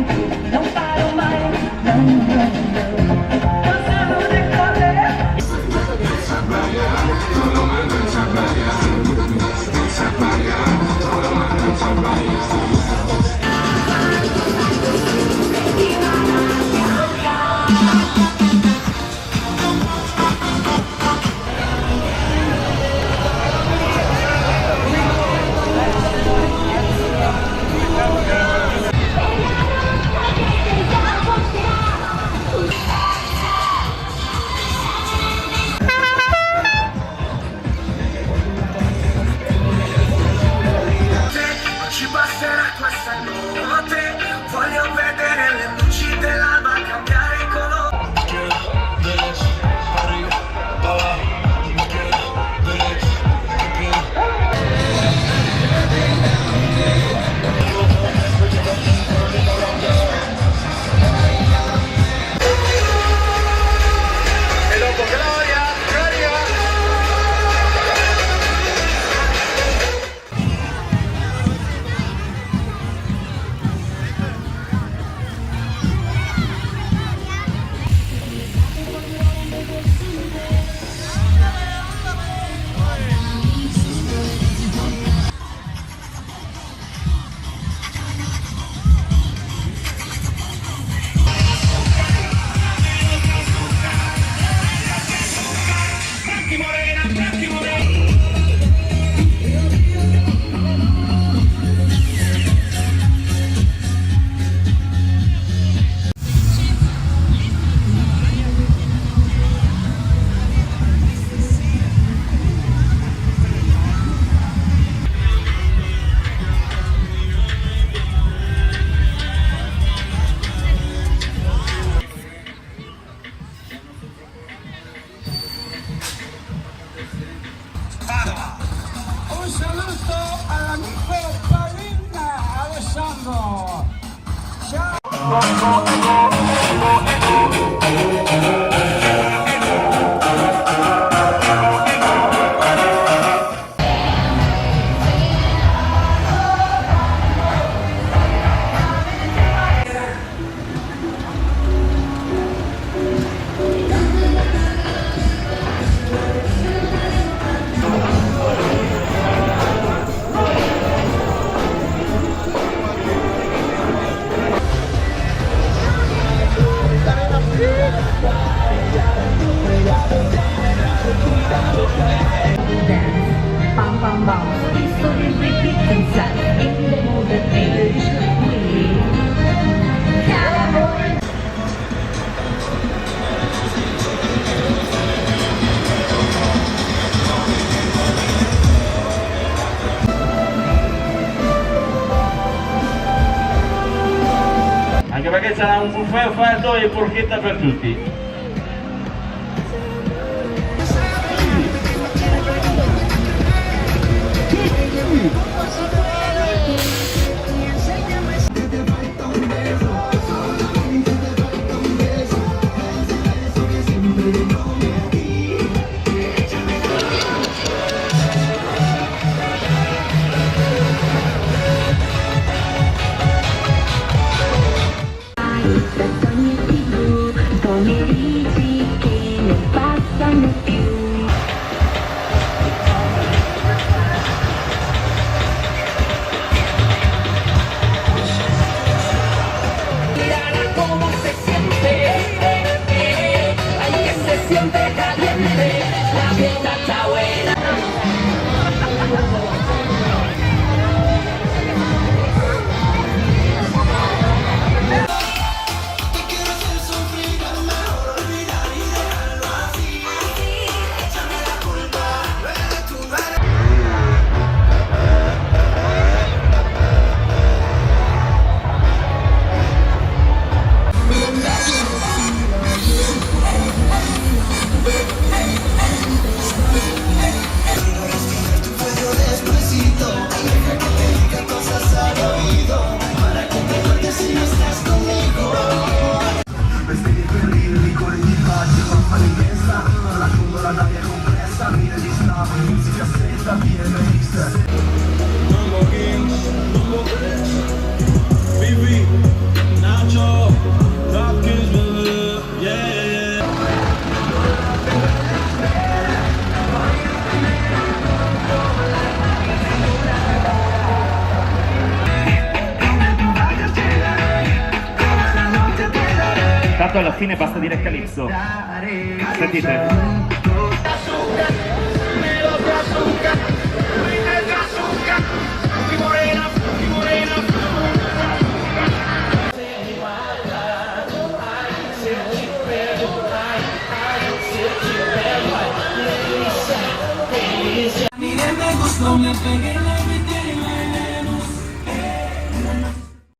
correr, não paro mais, não, cansado de correr. Ci passerà questa notte, voglio vedere le luci dell'alba cambiare colore. E dopo Gloria, Gloria. Un saluto all'amico Paolina Alessandro. Ciao. Bam bam bam, history repeats itself in the modern age. We California. Anche perché sarà un buffet offerto e porchetta per tutti. Pomeriggi che non passano più. Mira cómo se siente, ay que se siente caliente, la fiesta está buena. Vivi, Tanto alla fine basta dire Calypso. Sentite. Me gustó, me pegué